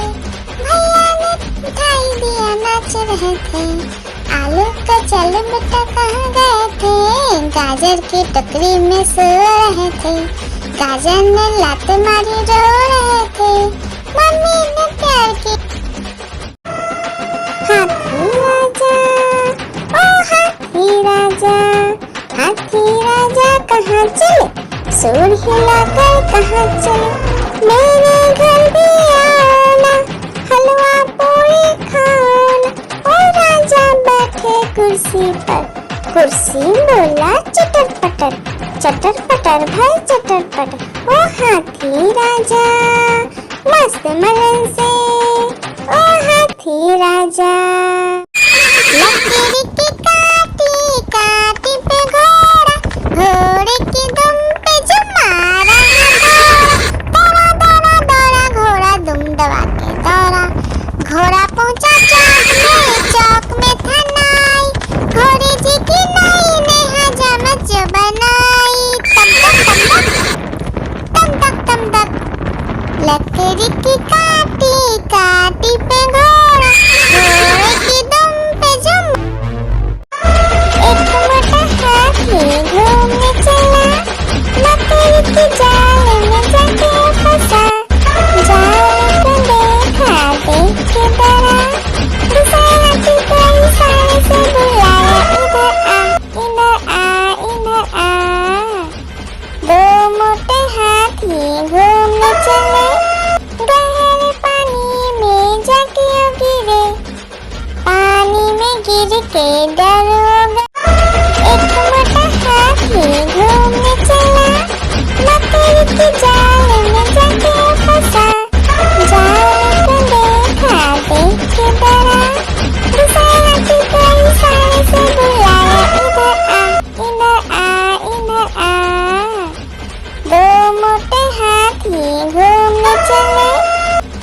भैया ने मिठाई दिया नाच रहे थे। आलू का चल बेटा कहाँ गए थे, गाजर की टोकरी में सो रहे थे। गाजर ने लात मारी रो रहे थे, मम्मी ने प्यार की। हाथी राजा ओ हाथी राजा, हाथी राजा कहाँ चले, सूर हिलाकर कहाँ चले। मेरे घर भी आना, हलवा पूरी खाना। ओ राजा बैठे कुर्सी पर, कुर्सी बोला चटर पटर, चटर पटर भाई चटर पटर। ओ हाथी राजा मस्त मलन से, ओ हाथी राजा। लकड़ी की काटी काटी पे घोड़ा, घोड़े की दुम पे जो मारा दौड़ा दौड़ा दौड़ा घोड़ा दुम दबा के दौड़ा। घोड़ा पहुंचा चौक में था नाई, घोड़े जी की नाई ने हजामत जो बनाई। तम तक तम तक लकड़ी की काटी काटी पे घोड़ा, घोड़े की दुम पे जो। एक मोटा हाथी घूमने चला, लकड़ी की जाल में जाके फंसा। जाल को देखा देख के डरा, दूसरे हाथी को इशारे से बुलाया, इधर आ इधर आ इधर आ। दो मोटे हाथी घूमने चले, गहरे पानी में जाके गिरे, पानी में गिर के डर हो गया। एक मोटा हाथी घूमने चला, लकड़ी की जाल में जाके फंसा। जाल को देखा देख के डरा, दूसरे हाथी को इशारे से बुलाया, इधर आ इधर आ इधर आ। दो मोटे हाथी घूमने चले,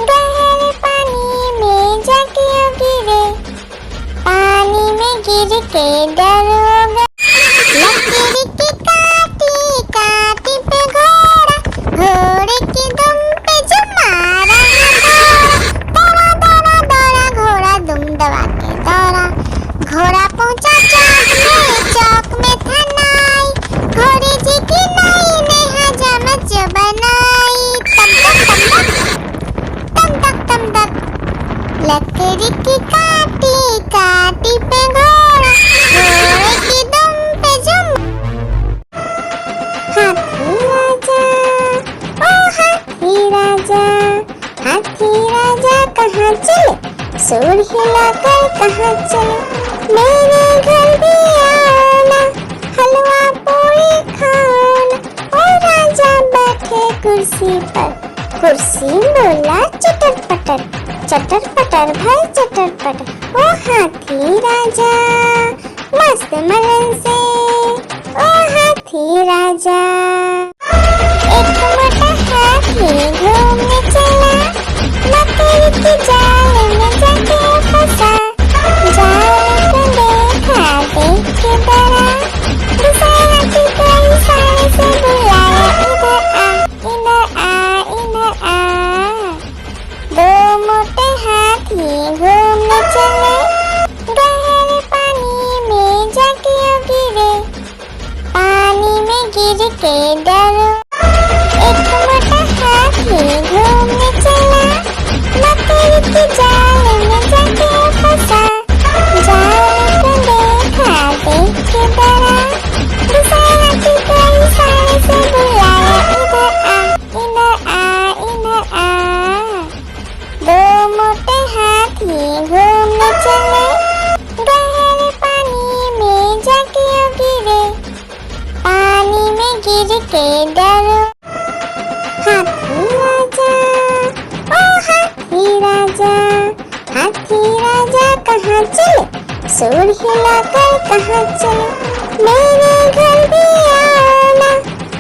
गहरे पानी में जाके गिरे, पानी में गिर के डर हो गया। लकड़ी की काटी काटी पे घोड़ा, घोड़े की दुम पे जो मारा दौड़ा दौड़ा दौड़ा घोड़ा दुम दबा के दौड़ा। घोड़ा पहुंचा चौक में था नाई, घोड़े जी की नाई ने हजामत जो बनाई। तम तक लकड़ी की काटी काटी पे घोड़ा, घोड़े की दुम पे जो। हाथी राजा ओ हाथी राजा, हाथी राजा कहाँ चले, सूर हिलाकर कहाँ चले। मेरे घर भी आना, हलवा पूरी खाना। ओ राजा बैठे कुर्सी पर, कुर्सी बोला चटर पटर, चटर पटर भाई चटर पटर। ओ हाथी राजा मस्त मलन से, ओ हाथी राजा। एक मोटा हाथी घूमने चला, लकड़ी की जाल में जाके फंसा। जाल को देखा देख के डरा, दूसरे हाथी को इशारे से बुलाया, इधर आ इधर आ। दो मोटे हाथी घूमने चले, गहरे पानी में जाके गिरे, पानी में गिर के डर। एक मोटा हाथी घूमने चला, लकड़ी की जाल में जाके फंसा। जाल को देखा देख के डरा, दूसरे हाथी को इशारे से बुलाया, इधर आ इधर आ। दो मोटे हाथी घूमने चले, गहरे पानी में जाके गिरे, पानी में गिर के डर। हाथी राजा ओ हाथी राजा, हाथी राजा कहाँ चले, सूर हिलाकर कहाँ चले, मेरे घर भी आओ ना,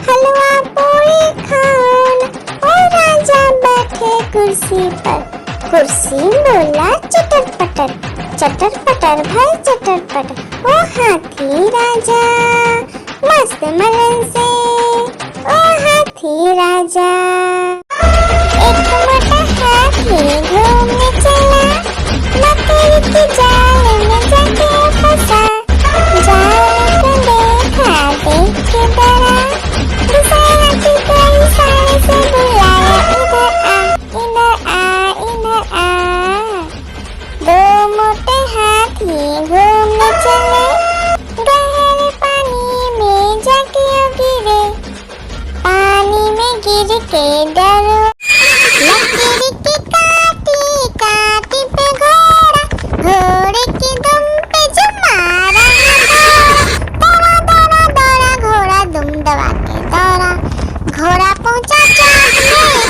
हलवा पूरी खाओ ना। ओ राजा बैठे कुर्सी पर, कुर्सी बोला चटर पटर, चटर पटर भाई चटर पटर। ओ हाथी राजा मस्त मलन से, ओ हाथी राजा। एक मोटा हाथी घूमने चला, मकड़ी के जाल में जाके फंसा। जाल को देखा देख के डरा, दूसरा हाथी को इशारे से बुलाया, इधर आ इधर आ इधर आ। दो मोटे हाथी घूमने चले, गहरे पानी में जाके गिरे। पानी में गिर के डरो, लकड़ी की काटी काटी पे घोड़ा, घोड़े की दुम पे जो मारा दौड़ा दौड़ा दौड़ा घोड़ा दुम दबा के दौड़ा। घोड़ा पहुंचा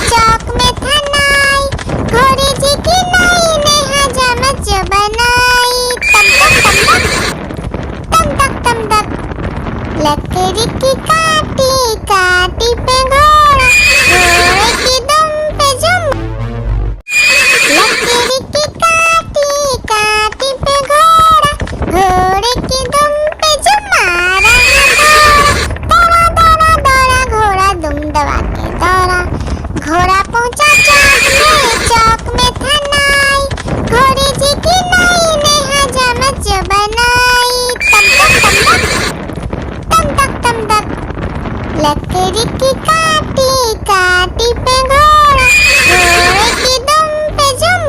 चौक में था नाई, घोड़े जी की नाई ने हजामत जो बनाई। तम तक तम तक लकड़ी की काटी काटी पे घोड़ा, घोड़े की दुम पे जो, लकड़ी की काटी काटी पे घोड़ा, घोड़े की दुम पे जो मारा दौड़ा दौड़ा दौड़ा घोड़ा दुम दबा के दौड़ा। घोड़ा पहुंचा चौक में था नाई, घोड़े जी की नाई ने हजामत जो बनाई। तम तक लकड़ी की काटी काटी पे घोड़ा, घोड़े की दुम पे जुम।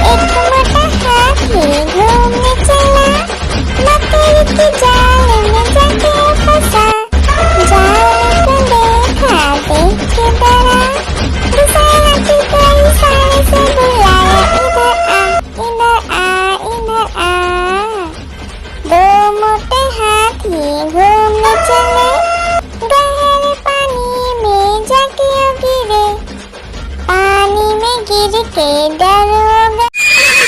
एक मोटा हाथी घूमने चला, मकड़ी के जाल में जाके फंसा। जाल को देखा देख के डरा, दूसरे हाथी को इशारे से बुलाया, इधर आ इधर आ इधर आ। दो मोटे हाथी घूमने चले, गहरे पानी में जाके गिरे। पानी में गिर के डरोगे,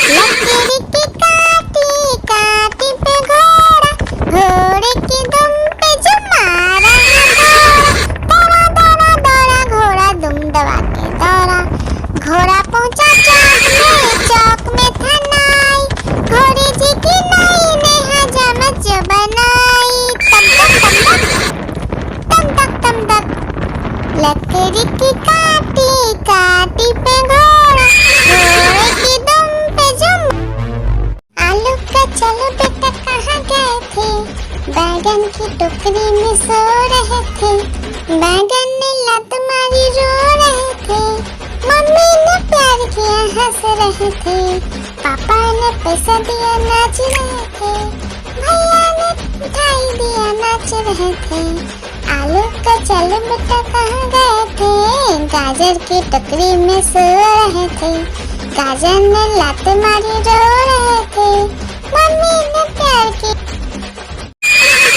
लकड़ी की काटी काटी पे घोड़ा, घोड़े की दुम पे जो मारा दौड़ा दौड़ा दौड़ा घोड़ा दुम दबा के दौड़ा। घोड़ा पहुंचा चौक में था नाई, घोड़े जी की नाई ने हजामत जो बनाई। तम तक लकड़ी की काटी काटी पे घोड़ा, घोड़े की दुम पे जुम। आलू का चलो बेटा कहाँ गए थे, बैगन की टोकरी में सो रहे थे। बैगन ने लत मारी रो रहे थे, मम्मी ने प्यार किया हंस रहे थे, पापा ने पैसा दिया नाच रहे थे, भैया ने मिठाई दिया नाच रहे थे। आलू का चलो बेटा कहाँ गए थे, गाजर की टोकरी में सो रहे थे। गाजर ने लात मारी रो रहे थे, मम्मी ने प्यार की।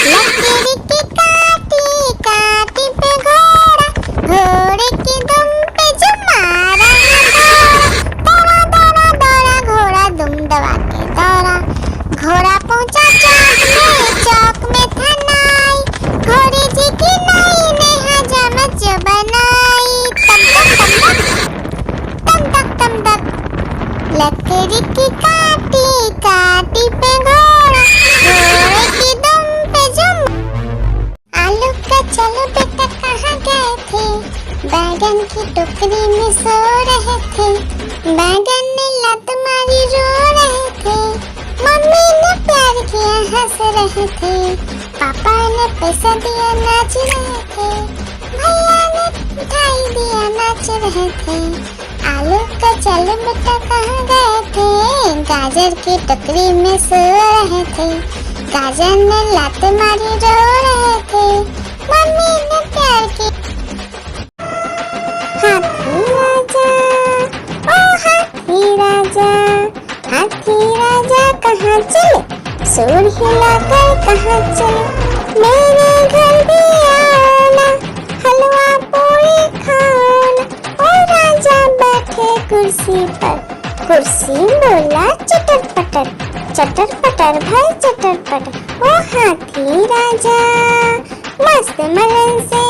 लकड़ी की काटी काटी पे घोड़ा, घोड़े की दुम पे जो मारा दौड़ा दौड़ा दौड़ा घोड़ा दुम दबा के दौड़ा। घोड़ा पहुंचा चौक में था नाई, घोड़े जी की नाई ने हजामत जो बनाई। तम तक लकड़ी की काटी काटी पे घोड़ा, घोड़े की दुम पे जुम। आलू का चलो बेटा कहाँ गए थे, बैगन की टोकरी में सो रहे थे। बैगन ने लत मारी रो रहे थे, मम्मी ने प्यार किया हंस रहे थे, पापा ने पैसा दिया नाच रहे थे, भैया ने मिठाई दिया नाच रहे थे। आलू का चलो बेटा कहाँ गए थे, गाजर की टोकरी में सो रहे थे। गाजर ने लात मारी रो रहे थे, मम्मी ने प्यार की। हाथी राजा ओ हाथी राजा, हाथी राजा कहाँ चले, सूर हिलाकर कहाँ चले, मेरे घर भी आओ ना, हलवा पूरी खाओ ना। ओ राजा बैठे कुर्सी पर, कुर्सी बोला चटर पटर भाई चटर पटर। ओ हाथी राजा मस्त मलन से,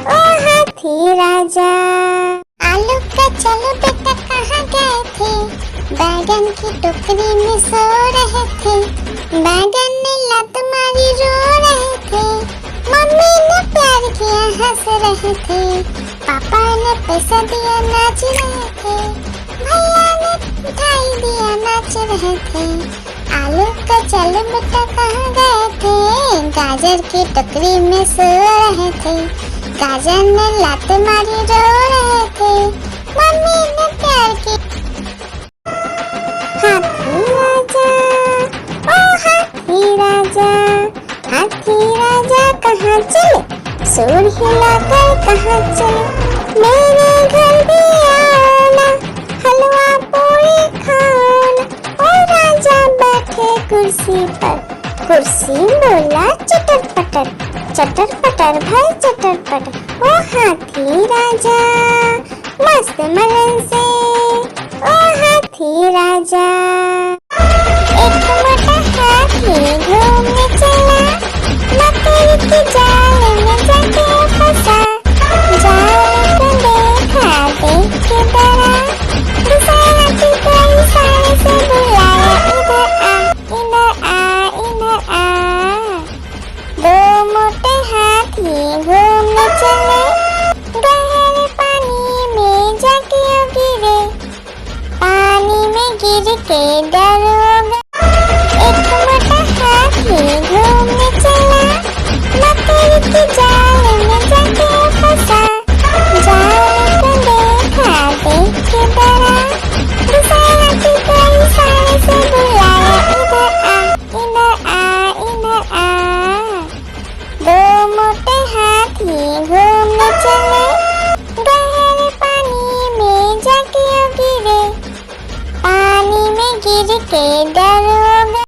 ओ हाथी राजा। आलू का चलो बेटा कहाँ गए थे, बैगन की टोकरी में सो रहे थे। बैगन ने लत मारी रो रहे थे, मम्मी ने प्यार किया हंस रहे थे, पापा ने पैसा दिया नाच रहे थे, भैया ने मिठाई दिया नाच रहे थे। आलू का चलो बेटा कहाँ गए थे, गाजर की टोकरी में सो रहे थे। गाजर ने लात मारी रो रहे थे, मम्मी ने प्यार की। हाथी राजा ओ हाथी राजा, हाथी राजा कहाँ चले, सूर हिलाकर कहाँ चले। मेरे घर भी आना, हलवा पूरी खाना। ओ राजा बैठे कुर्सी पर, कुर्सी बोला चटर पटर भाई चटर पटर। ओ हाथी राजा मस्त मलन से, ओ हाथी राजा। एक मोटा हाथी घूमने चला, मकड़ी के जाल में जाके फंसा। जाल को देखा देख के डरा, दूसरा हाथी को इशारे से बुलाया, इधर आ। दो मोटे हाथी घूमने चले, गहरे पानी में जाके गिरे, पानी में गिर के डर हो गया। एक मोटा हाथी घूमने चला, मकड़ी के जाल में जाके फंसा। जाल को देखा देख के डरा, दूसरा हाथी को इशारे से बुलाया, इधर आ। दो मोटे हाथी घूमने चले, गहरे पानी में जाके गिरे, पानी में गिर के डर हो गया।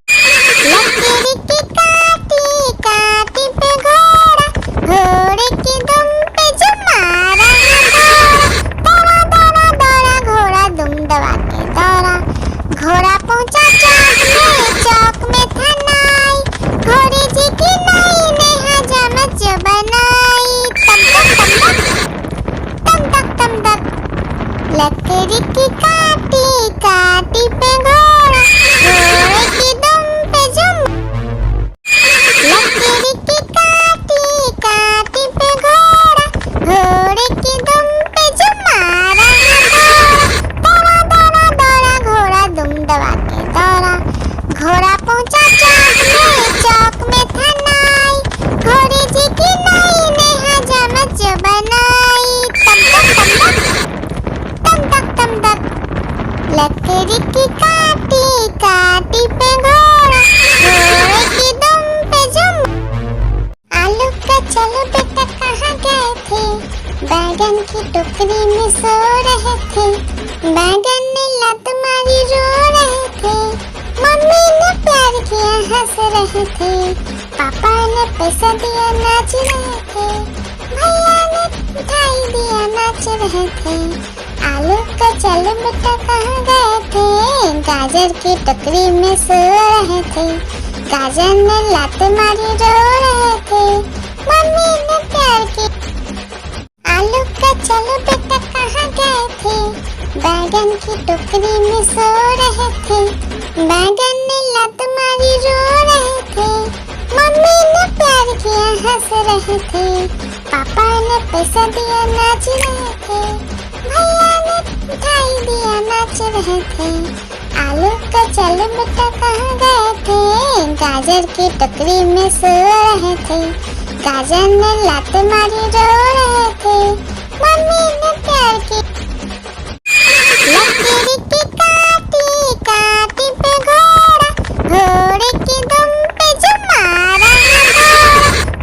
लकड़ी की काटी पे घोड़ा, घोड़े की दुम पे जो मारा दौड़ा घोड़ा दुम दबा के दौड़ा। घोड़ा पहुंचा चौक में था नाई, घोड़े जी की नाई ने हजामत जो बनाई। तम तक लकड़ी की काटी पे घोड़ा, घोड़े की दुम पे जो। लकड़ी की काटी पे घोड़ा, घोड़े की दुम पे जो मारा दौड़ा घोड़ा दुम दबा के दौड़ा। घोड़ा पहुंचा चौक में था नाई, घोड़े जी की नाई ने हजामत जो बनाई। तम तक लकड़ी की काटी पे घोड़ा, घोड़े की दुम पे जो। आलू का चलो बेटा कहाँ गए थे, बैगन की टोकरी में सो रहे थे। बैगन ने लत मारी रो रहे थे, मम्मी ने प्यार किया हंस रहे थे, पापा ने पैसा दिया नाच रहे थे, भैया ने मिठाई दिया नाच रहे थे। आलू का चलो बेटा कहाँ गए थे, गाजर की टोकरी में सो रहे थे। गाजर ने लात मारी रो रहे थे, मम्मी ने प्यार की। आलू का चलो बेटा कहाँ गए थे, बैगन की टोकरी में सो रहे थे। बैगन ने लत मारी रो रहे थे, मम्मी ने प्यार किया हंस रहे थे, पापा ने पैसा दिया नाच रहे थे, भैया ने मिठाई दिया नाच रहे थे। आलू का चलो बेटा कहाँ गए थे, गाजर की टोकरी में सो रहे थे। गाजर ने लात मारी रो रहे थे, मम्मी ने प्यार की। लकड़ी की काटी पे घोड़ा, घोड़े की दुम पे जो मारा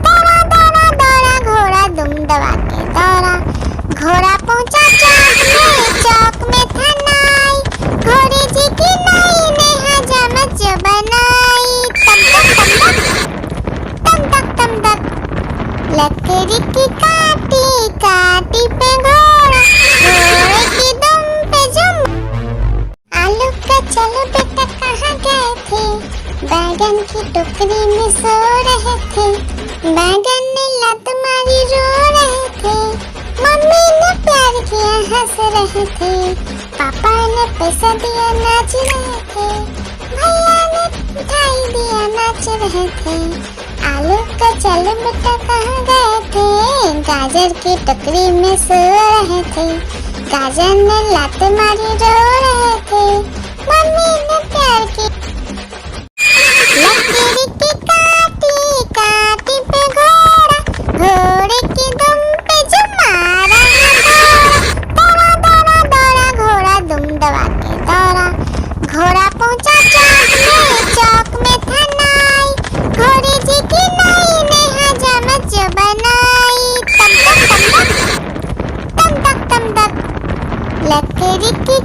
दौड़ा घोड़ा दुम दबा के दौड़ा। घोड़ा पहुंचा चौक में था नाई, घोड़े जी की नाई ने हजामत जो बनाई। तम तक लकड़ी की काटी पे घोड़ा, रहे थे, पापा ने पैसा दिया नाच रहे थे, भैया ने मिठाई दिया नाच रहे थे, आलू का चल बेटा कहाँ गए थे, गाजर की टोकरी में सो रहे थे, गाजर ने लात मारी रो रहे थे, मम्मी ने प्यार की लकीर की काटी काटी पे घोड़ा, घोड़े की दुम पे जो मारा दौड़ा दौड़ा दौड़ा घोड़ा दुम दबा के दौड़ा, घोड़ा पहुंचा चौक में था नाई, घोड़े जी की नाई ने हजामत जो बनाई, तम तक तम तक तम तक तम तक लकीर की